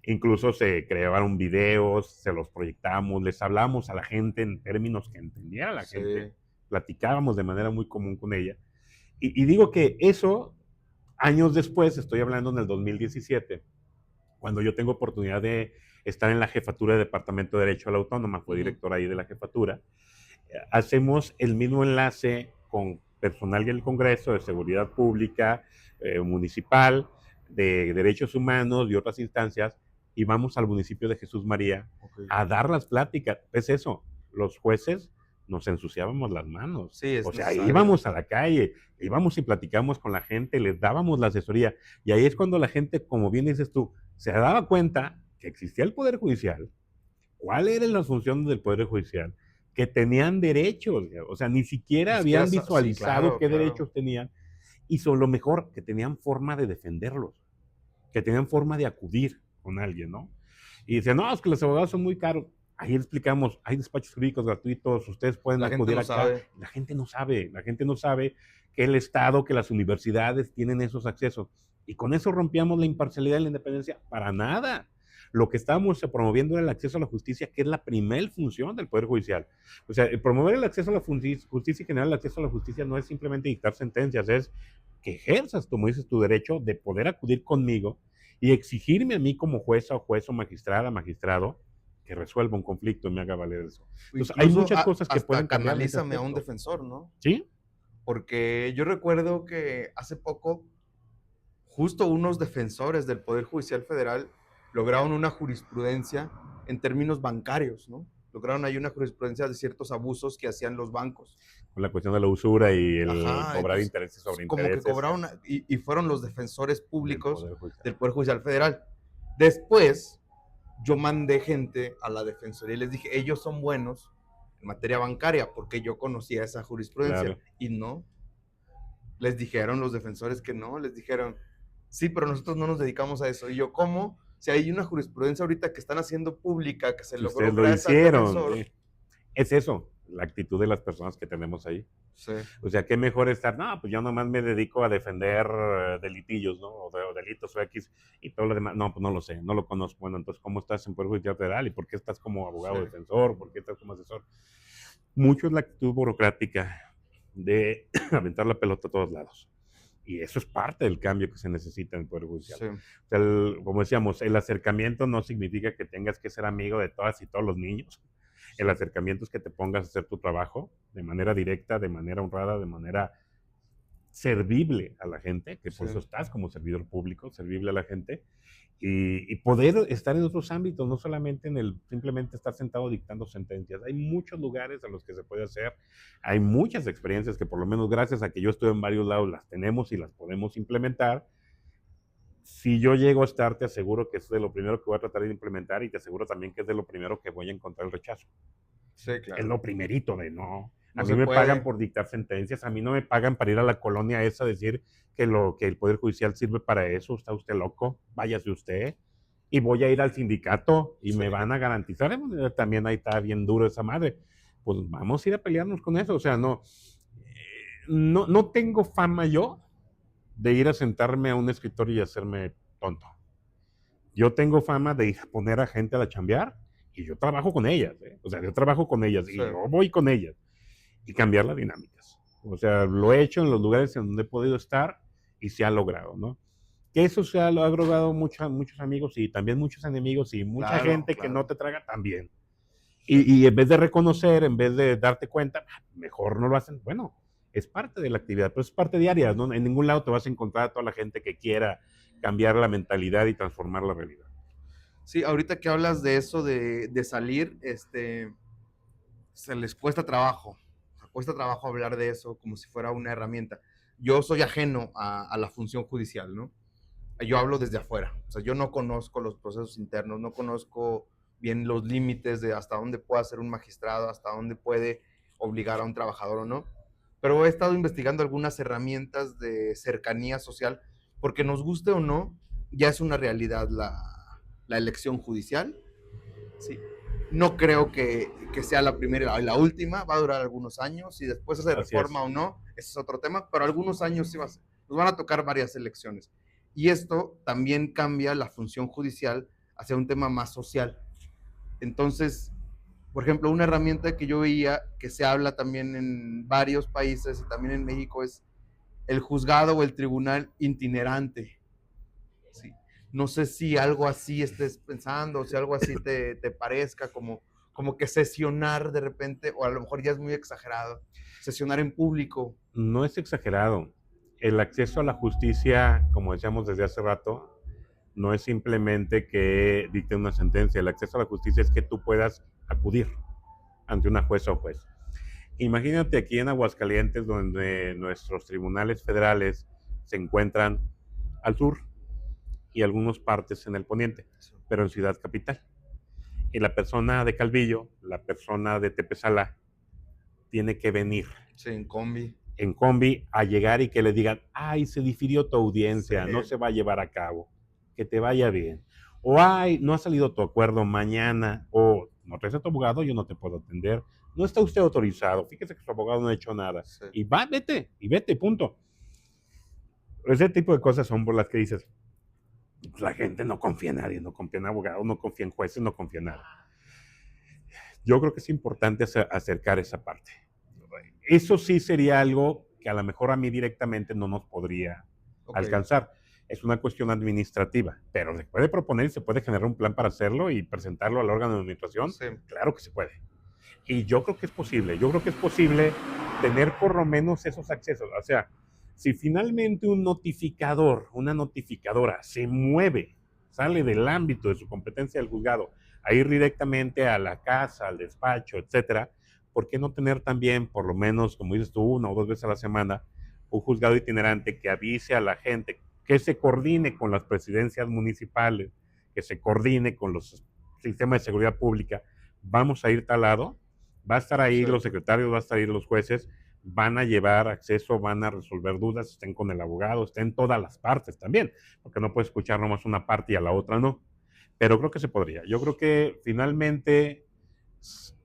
Incluso se crearon videos, se los proyectamos, les hablamos a la gente en términos que entendiera la Sí. gente, platicábamos de manera muy común con ella. Y digo que eso, años después, estoy hablando en el 2017, cuando yo tengo oportunidad de estar en la jefatura de Departamento de Derecho a la Autónoma, fue director ahí de la jefatura, hacemos el mismo enlace con personal del Congreso, de Seguridad Pública, municipal, de Derechos Humanos y otras instancias, y vamos al municipio de Jesús María Okay. a dar las pláticas. Es eso, los jueces nos ensuciábamos las manos. Sí, es O sea, necesario. íbamos a la calle, íbamos y platicamos con la gente, les dábamos la asesoría, y ahí es cuando la gente, como bien dices tú, se daba cuenta que existía el Poder Judicial, cuáles eran las funciones del Poder Judicial, que tenían derechos, o sea, ni siquiera habían Sí, visualizado claro, qué claro. derechos tenían, y sobre lo mejor, que tenían forma de defenderlos, que tenían forma de acudir con alguien, ¿no? Y dicen, no, es que los abogados son muy caros. Ahí le explicamos, hay despachos jurídicos gratuitos, ustedes pueden La gente acudir no acá. sabe. La gente no sabe que el Estado, que las universidades tienen esos accesos. Y con eso rompíamos la imparcialidad y la independencia. Para nada. Lo que estábamos promoviendo era el acceso a la justicia, que es la primera función del Poder Judicial. O sea, promover el acceso a la justicia y generar el acceso a la justicia no es simplemente dictar sentencias, es que ejerzas, como dices, tu derecho de poder acudir conmigo y exigirme a mí como jueza o juez o magistrada, magistrado, que resuelva un conflicto y me haga valer eso. Entonces, hay Incluso muchas cosas que pueden hasta cambiar en ese canalízame a un aspecto. defensor, ¿no? ¿Sí? Porque yo recuerdo que hace poco, justo unos defensores del Poder Judicial Federal lograron una jurisprudencia en términos bancarios, ¿no? Lograron ahí una jurisprudencia de ciertos abusos que hacían los bancos. Con la cuestión de la usura y el Ajá, cobrar entonces, intereses sobre como que intereses cobraron, y fueron los defensores del públicos Poder Judicial. del Poder Judicial Federal. Después, yo mandé gente a la defensoría y les dije, ellos son buenos en materia bancaria, porque yo conocía esa jurisprudencia. Claro. Y no, les dijeron los defensores que no, les dijeron, sí, pero nosotros no nos dedicamos a eso. Y yo, ¿cómo? Si hay una jurisprudencia ahorita que están haciendo pública, que se Si logró ustedes lo gracias al hicieron. defensor, Es eso, la actitud de las personas que tenemos ahí. Sí. O sea, qué mejor estar, no, pues yo nomás me dedico a defender delitillos, ¿no? O delitos o X y todo lo demás. No, pues no lo sé, no lo conozco. Bueno, entonces, ¿cómo estás en Poder Judicial Federal? ¿Y por qué estás como abogado defensor? ¿Por qué estás como asesor? Mucho es la actitud burocrática de aventar la pelota a todos lados. Y eso es parte del cambio que se necesita en el Poder Judicial. Sí. O sea, como decíamos, el acercamiento no significa que tengas que ser amigo de todas y todos los niños. El acercamiento es que te pongas a hacer tu trabajo de manera directa, de manera honrada, de manera servible a la gente, que por eso estás como servidor público, servible a la gente, y poder estar en otros ámbitos, no solamente en el simplemente estar sentado dictando sentencias. Hay muchos lugares en los que se puede hacer, hay muchas experiencias que por lo menos gracias a que yo estoy en varios lados las tenemos y las podemos implementar. Si yo llego a estar, te aseguro que es de lo primero que voy a tratar de implementar y te aseguro también que es de lo primero que voy a encontrar el rechazo. Sí, claro. Es lo primerito de no. A No mí se me puede. pagan por dictar sentencias, a mí no me pagan para ir a la colonia esa a decir que el Poder Judicial sirve para eso. ¿Está usted loco? Váyase usted. Y voy a ir al sindicato y me van a garantizar. También ahí está bien duro esa madre. Pues vamos a ir a pelearnos con eso. O sea, no tengo fama yo de ir a sentarme a un escritorio y hacerme tonto. Yo tengo fama de ir a poner a gente a chambear y yo trabajo con ellas. O sea, yo trabajo con ellas y yo voy con ellas y cambiar las dinámicas. O sea, lo he hecho en los lugares en donde he podido estar y se ha logrado, ¿no? Que eso se ha logrado muchos amigos y también muchos enemigos y mucha gente que no te traga también. Y en vez de reconocer, en vez de darte cuenta, mejor no lo hacen. Bueno, es parte de la actividad, pero es parte diaria, ¿no? En ningún lado te vas a encontrar a toda la gente que quiera cambiar la mentalidad y transformar la realidad. Sí, ahorita que hablas de eso de salir, se les cuesta trabajo hablar de eso como si fuera una herramienta. Yo soy ajeno a la función judicial, ¿no? Yo hablo desde afuera, o sea, yo no conozco los procesos internos, no conozco bien los límites de hasta dónde puede hacer un magistrado, hasta dónde puede obligar a un trabajador o no, pero he estado investigando algunas herramientas de cercanía social, porque nos guste o no, ya es una realidad la elección judicial. Sí. No creo que sea la primera y la última, va a durar algunos años, y después se reforma o no, ese es otro tema, pero algunos años sí va a ser. Nos van a tocar varias elecciones. Y esto también cambia la función judicial hacia un tema más social. Entonces, por ejemplo, una herramienta que yo veía que se habla también en varios países y también en México es el juzgado o el tribunal itinerante. Sí. No sé si algo así estés pensando, o si algo así te parezca como que sesionar de repente, o a lo mejor ya es muy exagerado, sesionar en público. No es exagerado. El acceso a la justicia, como decíamos desde hace rato, no es simplemente que dicte una sentencia. El acceso a la justicia es que tú puedas acudir ante una jueza o juez. Imagínate aquí en Aguascalientes, donde nuestros tribunales federales se encuentran al sur y algunas partes en el poniente, pero en Ciudad Capital. Y la persona de Calvillo, la persona de Tepezalá, tiene que venir. Sí, en combi. En combi a llegar y que le digan, ay, se difirió tu audiencia, no se va a llevar a cabo, que te vaya bien. O, ay, no ha salido tu acuerdo mañana, o no traes a tu abogado, yo no te puedo atender, no está usted autorizado, fíjese que su abogado no ha hecho nada. Sí. Y vete, punto. Ese tipo de cosas son por las que dices, pues la gente no confía en nadie, no confía en abogados, no confía en jueces, no confía en nada. Yo creo que es importante acercar esa parte. Eso sí sería algo que a lo mejor a mí directamente no nos podría alcanzar. Es una cuestión administrativa, pero se puede proponer y se puede generar un plan para hacerlo y presentarlo al órgano de administración. Sí. Claro que se puede. Y yo creo que es posible. Yo creo que es posible tener por lo menos esos accesos. O sea, si finalmente un notificador, una notificadora se mueve, sale del ámbito de su competencia del juzgado, a ir directamente a la casa, al despacho, etcétera, ¿por qué no tener también, por lo menos, como dices tú, 1 o 2 veces a la semana, un juzgado itinerante que avise a la gente, que se coordine con las presidencias municipales, que se coordine con los sistemas de seguridad pública? Vamos a ir tal lado, va a estar ahí los secretarios, va a estar ahí los jueces, van a llevar acceso, van a resolver dudas, estén con el abogado, estén todas las partes también, porque no puedes escuchar nomás una parte y a la otra no. Pero creo que se podría. Yo creo que finalmente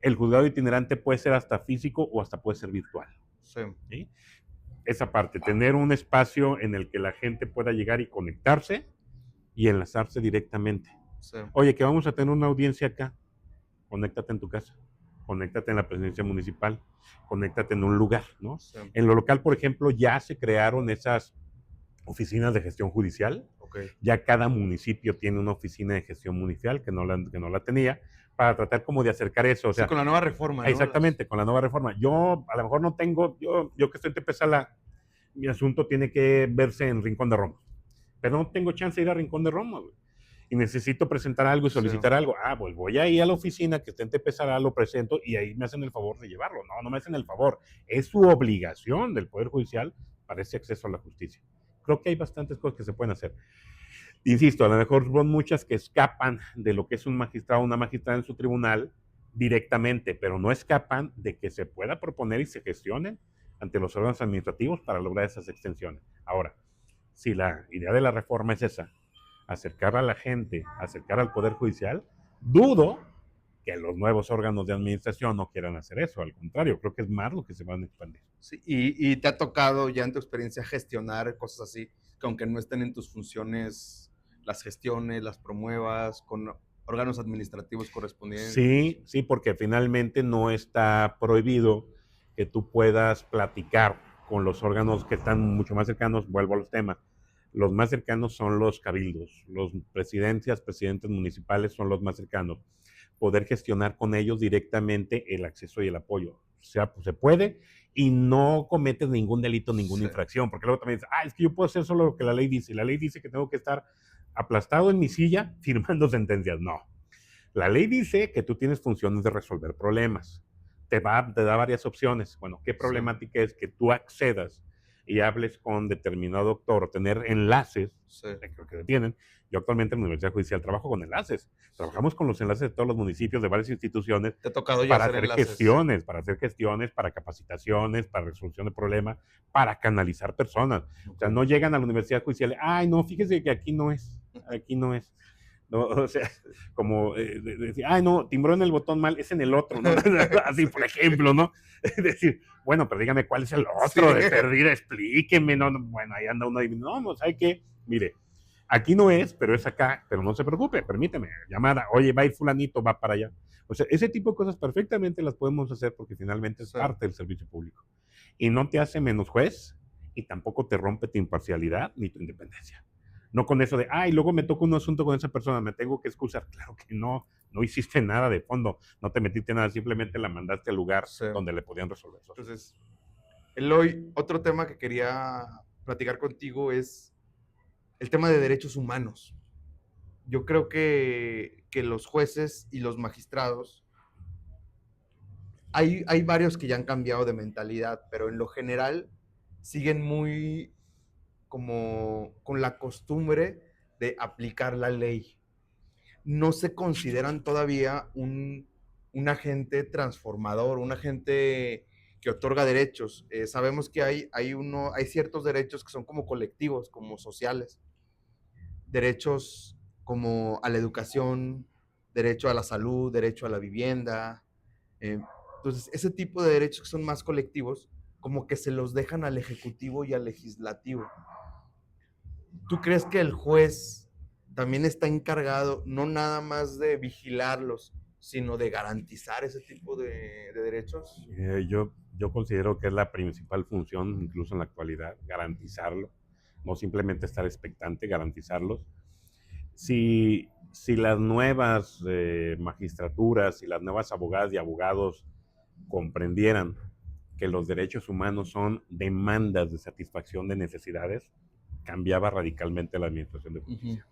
El juzgado itinerante puede ser hasta físico o hasta puede ser virtual. Sí. ¿Sí? Esa parte, tener un espacio en el que la gente pueda llegar y conectarse y enlazarse directamente. Sí. Oye, que vamos a tener una audiencia acá, conéctate en tu casa, conéctate en la presidencia municipal, conéctate en un lugar, ¿no? Sí. En lo local, por ejemplo, ya se crearon esas oficinas de gestión judicial. Okay. Ya cada municipio tiene una oficina de gestión municipal que no la tenía, para tratar como de acercar eso. O sea, sí, con la nueva reforma, ¿no? Exactamente, con la nueva reforma. Yo a lo mejor no tengo, yo que estoy en Tepezala, mi asunto tiene que verse en Rincón de Roma, pero no tengo chance de ir a Rincón de Roma, güey. Y necesito presentar algo y solicitar algo. Pues voy a ir a la oficina que esté en Tepezala, lo presento y ahí me hacen el favor de llevarlo. No me hacen el favor. Es su obligación del Poder Judicial para ese acceso a la justicia. Creo que hay bastantes cosas que se pueden hacer. Insisto, a lo mejor son muchas que escapan de lo que es un magistrado o una magistrada en su tribunal directamente, pero no escapan de que se pueda proponer y se gestionen ante los órganos administrativos para lograr esas extensiones. Ahora, si la idea de la reforma es esa, acercar a la gente, acercar al Poder Judicial, dudo que los nuevos órganos de administración no quieran hacer eso. Al contrario, creo que es más lo que se van a expandir. Sí, y te ha tocado ya en tu experiencia gestionar cosas así, que aunque no estén en tus funciones, las gestiones, las promuevas con órganos administrativos correspondientes. Sí, porque finalmente no está prohibido que tú puedas platicar con los órganos que están mucho más cercanos. Vuelvo a los temas. Los más cercanos son los cabildos, los presidencias, presidentes municipales son los más cercanos. Poder gestionar con ellos directamente el acceso y el apoyo. O sea, pues se puede y no cometes ningún delito, ninguna infracción, porque luego también dices, es que yo puedo hacer solo lo que la ley dice. La ley dice que tengo que estar aplastado en mi silla firmando sentencias. No. La ley dice que tú tienes funciones de resolver problemas. Te da varias opciones. Bueno, ¿qué problemática es que tú accedas y hables con determinado doctor, tener enlaces? Creo que se tienen. Yo actualmente en la Universidad Judicial trabajo con enlaces. Trabajamos con los enlaces de todos los municipios, de varias instituciones. ¿Te ha tocado ya para hacer hacer gestiones, para capacitaciones, para resolución de problemas, para canalizar personas. O sea, no llegan a la Universidad Judicial, no, fíjese que aquí no es. No, o sea, como decir, no, timbró en el botón mal, es en el otro, ¿no? Así, por ejemplo, ¿no? Es decir, bueno, pero dígame cuál es el otro, de perdida, explíqueme, ¿no? Bueno, ahí anda uno y no, ¿sabe qué? Mire, aquí no es, pero es acá, pero no se preocupe, permíteme, llamada, oye, va a ir fulanito, va para allá. O sea, ese tipo de cosas perfectamente las podemos hacer porque finalmente es parte del servicio público. Y no te hace menos juez y tampoco te rompe tu imparcialidad ni tu independencia. No con eso de, luego me toca un asunto con esa persona, me tengo que excusar. Claro que no hiciste nada de fondo, no te metiste nada, simplemente la mandaste al lugar donde le podían resolver eso. Entonces, Eloy, otro tema que quería platicar contigo es el tema de derechos humanos. Yo creo que los jueces y los magistrados, hay varios que ya han cambiado de mentalidad, pero en lo general siguen muy como con la costumbre de aplicar la ley. No se consideran todavía un agente transformador, un agente que otorga derechos. Sabemos que hay ciertos derechos que son como colectivos, como sociales. Derechos como a la educación, derecho a la salud, derecho a la vivienda. Entonces, ese tipo de derechos que son más colectivos, como que se los dejan al ejecutivo y al legislativo. ¿Tú crees que el juez también está encargado no nada más de vigilarlos, sino de garantizar ese tipo de derechos? Yo considero que es la principal función, incluso en la actualidad, garantizarlo, no simplemente estar expectante, garantizarlos. Si las nuevas magistraturas y las nuevas abogadas y abogados comprendieran que los derechos humanos son demandas de satisfacción de necesidades, cambiaba radicalmente la administración de justicia.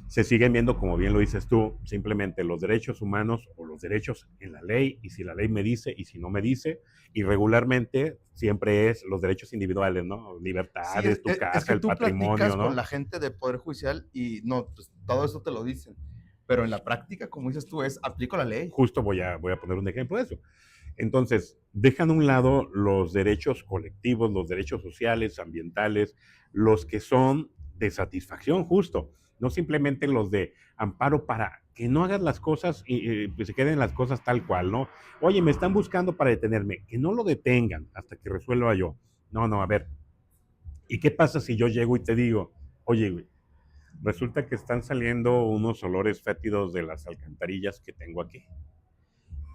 Se siguen viendo, como bien lo dices tú, simplemente los derechos humanos o los derechos en la ley, y si la ley me dice y si no me dice, y regularmente siempre es los derechos individuales, ¿no? Libertades, tu casa, el patrimonio, ¿no? Platicas con la gente del Poder Judicial y no, pues todo eso te lo dicen, pero en la práctica, como dices tú, es aplico la ley. Justo voy a poner un ejemplo de eso. Entonces, dejan a un lado los derechos colectivos, los derechos sociales, ambientales, los que son de satisfacción justo, no simplemente los de amparo para que no hagas las cosas y pues se queden las cosas tal cual, ¿no? Oye, me están buscando para detenerme, que no lo detengan hasta que resuelva yo. No, no, a ver, ¿y qué pasa si yo llego y te digo, oye, güey, resulta que están saliendo unos olores fétidos de las alcantarillas que tengo aquí,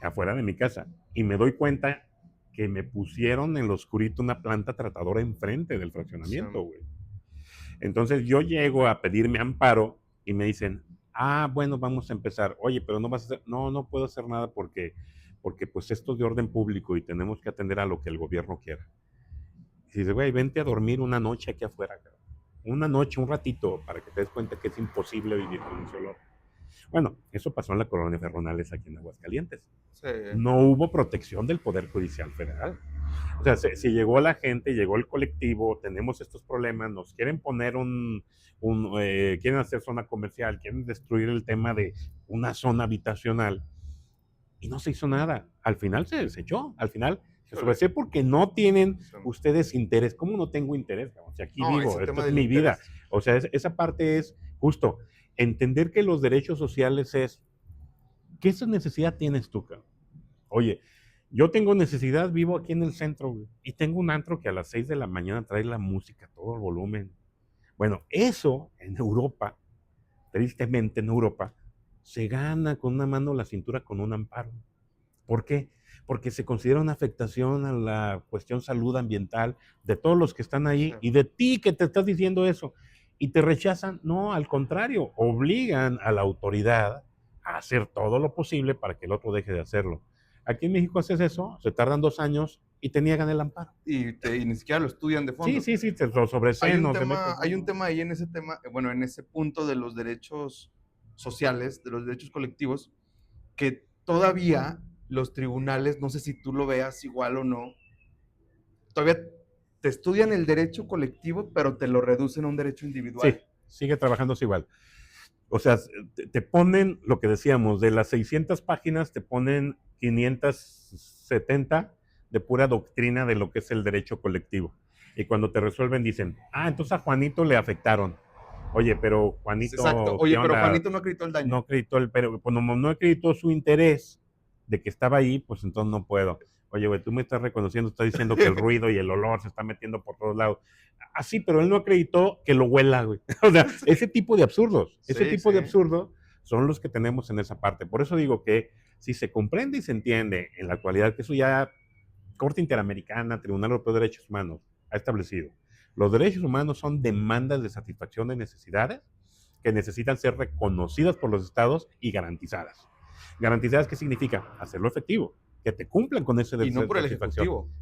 afuera de mi casa, y me doy cuenta que me pusieron en lo oscurito una planta tratadora enfrente del Sí. fraccionamiento, güey? Entonces yo llego a pedirme amparo y me dicen, ah, bueno, vamos a empezar. Oye, pero no vas a hacer, no, no puedo hacer nada porque pues esto es de orden público y tenemos que atender a lo que el gobierno quiera. Y dice, güey, vente a dormir una noche aquí afuera, cabrón. Una noche, un ratito, para que te des cuenta que es imposible vivir con ese olor. Bueno, eso pasó en la colonia Ferronales aquí en Aguascalientes. Sí. No hubo protección del Poder Judicial Federal. O sea, si llegó la gente, llegó el colectivo, tenemos estos problemas, nos quieren poner quieren hacer zona comercial, quieren destruir el tema de una zona habitacional y no se hizo nada. Al final se desechó, al final se sobreció porque no tienen Sí. ustedes interés. ¿Cómo no tengo interés? O sea, aquí No, vivo, ese esto tema es del mi vida. interés. O sea, esa parte es justo entender que los derechos sociales es, ¿qué esa necesidad tienes tú, cabrón? Oye, yo tengo necesidad, vivo aquí en el centro, güey, y tengo un antro que a las 6 de la mañana trae la música, todo el volumen. Bueno, eso en Europa, tristemente en Europa, se gana con una mano la cintura con un amparo. ¿Por qué? Porque se considera una afectación a la cuestión salud ambiental de todos los que están ahí Sí. y de ti que te estás diciendo eso. Y te rechazan, no, al contrario, obligan a la autoridad a hacer todo lo posible para que el otro deje de hacerlo. Aquí en México haces eso, se tardan 2 años y te niegan el amparo. Y ni siquiera lo estudian de Sí, fondo. sí, sí, te lo sobreseen, se meten. Hay un tema ahí en ese tema, bueno, en ese punto de los derechos sociales, de los derechos colectivos, que todavía los tribunales, no sé si tú lo veas igual o no, todavía te estudian el derecho colectivo, pero te lo reducen a un derecho Sí, individual. sigue trabajándose igual. O sea, te ponen lo que decíamos, de las 600 páginas te ponen 570 de pura doctrina de lo que es el derecho colectivo. Y cuando te resuelven dicen, ah, entonces a Juanito le afectaron. Oye, pero Exacto. Juanito, ¿qué Oye, pero onda? Juanito no acreditó el No daño. acreditó pero cuando no acreditó su interés de que estaba ahí, pues entonces no puedo. Oye, güey, tú me estás reconociendo, estás diciendo que el ruido y el olor se está metiendo por todos lados. Así, pero él no acreditó que lo huela, güey. O sea, ese tipo de absurdos, Sí, sí. son los que tenemos en esa parte. Por eso digo que si se comprende y se entiende en la actualidad que eso ya Corte Interamericana, Tribunal Europeo de Derechos Humanos ha establecido, los derechos humanos son demandas de satisfacción de necesidades que necesitan ser reconocidas por los estados y garantizadas. ¿Garantizadas qué significa? Hacerlo efectivo, que te cumplan con ese Y derecho no de por el satisfacción. Ejecutivo.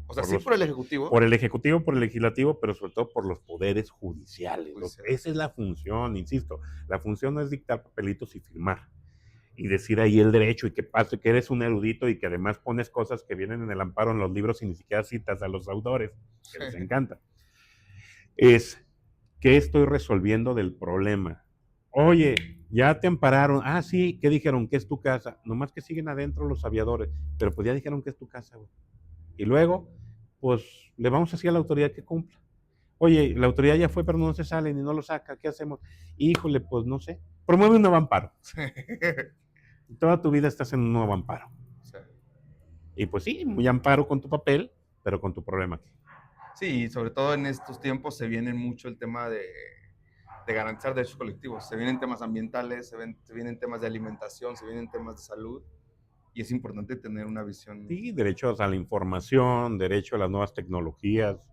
O sea, Por, sí los, por el Ejecutivo. por el Ejecutivo, por el Legislativo, pero sobre todo por los poderes judiciales. Pues, Esa es la función, insisto. La función no es dictar papelitos y firmar y decir ahí el derecho y que pase, que eres un erudito y que además pones cosas que vienen en el amparo en los libros y ni siquiera citas a los autores, que les encanta. Es, ¿qué estoy resolviendo del problema? Oye, ya te ampararon. Ah, sí, ¿qué dijeron? Que es tu casa. Nomás que siguen adentro los aviadores, pero pues ya dijeron que es tu casa, güey. Y luego, pues le vamos a decir a la autoridad que cumpla. Oye, la autoridad ya fue, pero no se salen y no lo saca. ¿Qué hacemos? Híjole, pues no sé. Promueve un nuevo amparo. Toda tu vida estás en un nuevo amparo. Sí. Y pues sí, muy amparo con tu papel, pero con tu problema aquí. Sí, sobre todo en estos tiempos se viene mucho el tema de garantizar derechos colectivos. Se vienen temas ambientales, se vienen temas de alimentación, se vienen temas de salud y es importante tener una visión. Sí, derechos a la información, derecho a las nuevas tecnologías.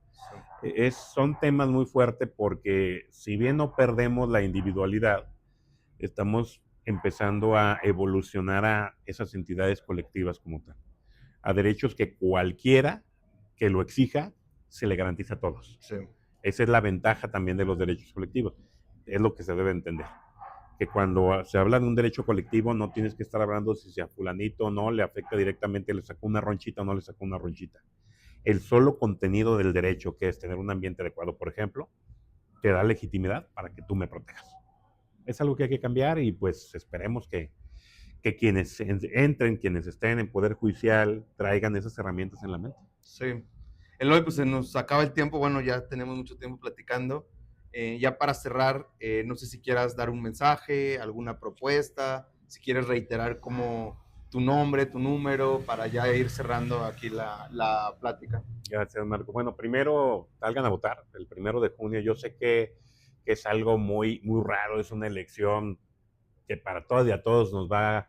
Sí. Son temas muy fuertes porque si bien no perdemos la individualidad, estamos empezando a evolucionar a esas entidades colectivas como tal, a derechos que cualquiera que lo exija se le garantiza a todos. Sí. Esa es la ventaja también de los derechos colectivos, es lo que se debe entender. Que cuando se habla de un derecho colectivo no tienes que estar hablando si a fulanito o no le afecta directamente, le sacó una ronchita o no le sacó una ronchita. El solo contenido del derecho, que es tener un ambiente adecuado, por ejemplo, te da legitimidad para que tú me protejas. Es algo que hay que cambiar y pues esperemos que quienes entren, quienes estén en poder judicial, traigan esas herramientas en la mente. Sí. Eloy, pues se nos acaba el tiempo, bueno, ya tenemos mucho tiempo platicando. Ya para cerrar, no sé si quieras dar un mensaje, alguna propuesta, si quieres reiterar como tu nombre, tu número, para ya ir cerrando aquí la plática. Gracias, Marco. Bueno, primero, salgan a votar el 1 de junio. Yo sé que es algo muy raro, es una elección que para todas y a todos nos va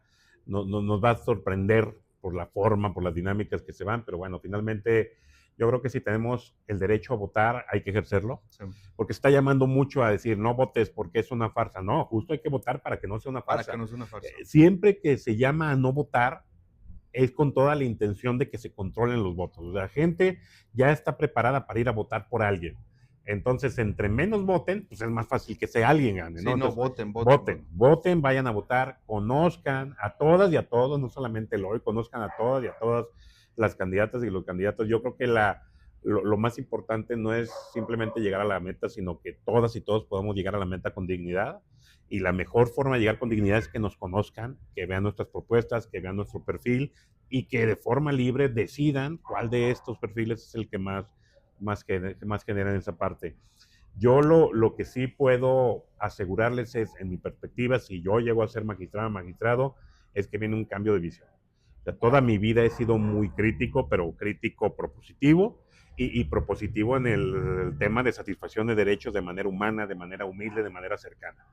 a sorprender por la forma, por las dinámicas que se van, pero bueno, finalmente yo creo que si tenemos el derecho a votar, hay que ejercerlo, Sí. porque está llamando mucho a decir, no votes porque es una farsa. No, justo hay que votar para que no sea una farsa. Para que no sea una farsa. Siempre que se llama a no votar, es con toda la intención de que se controlen los votos. La gente ya está preparada para ir a votar por alguien. Entonces, entre menos voten, pues es más fácil que sea alguien gane, Sí, ¿no? no, Entonces, voten. voten, vayan a votar, conozcan a todas y a todos, no solamente el hoy, conozcan a todas y a todas las candidatas y los candidatos. Yo creo que lo más importante no es simplemente llegar a la meta, sino que todas y todos podamos llegar a la meta con dignidad. Y la mejor forma de llegar con dignidad es que nos conozcan, que vean nuestras propuestas, que vean nuestro perfil y que de forma libre decidan cuál de estos perfiles es el que más genera en esa parte. Yo lo que sí puedo asegurarles es, en mi perspectiva, si yo llego a ser magistrado, es que viene un cambio de visión. O sea, toda mi vida he sido muy crítico, pero crítico propositivo y propositivo en el tema de satisfacción de derechos de manera humana, de manera humilde, de manera cercana.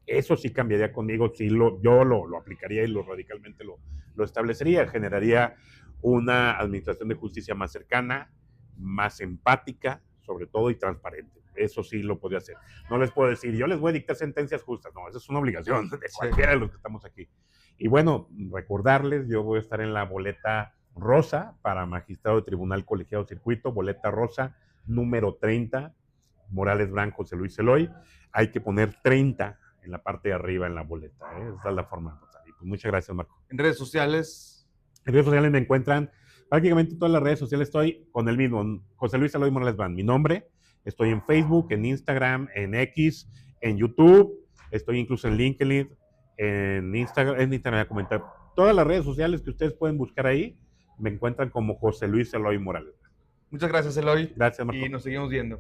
Eso sí cambiaría conmigo, sí yo lo aplicaría y radicalmente lo establecería, generaría una administración de justicia más cercana, más empática, sobre todo, y transparente. Eso sí lo podría hacer. No les puedo decir, yo les voy a dictar sentencias justas, no, eso es una obligación de cualquiera de los que estamos aquí. Y bueno, recordarles, yo voy a estar en la boleta rosa para magistrado de tribunal colegiado circuito, boleta rosa número 30, Morales Branco, José Luis Eloy. Hay que poner 30 en la parte de arriba en la boleta. Esa es la forma de votar. Y pues muchas gracias, Marco. En redes sociales. En redes sociales me encuentran, prácticamente todas las redes sociales estoy con el mismo, José Luis Eloy Morales Van, mi nombre. Estoy en Facebook, en Instagram, en X, en YouTube, estoy incluso en LinkedIn, en Instagram, comentar. Todas las redes sociales que ustedes pueden buscar ahí, me encuentran como José Luis Eloy Morales. Muchas gracias, Eloy. Gracias, Marco. Y nos seguimos viendo.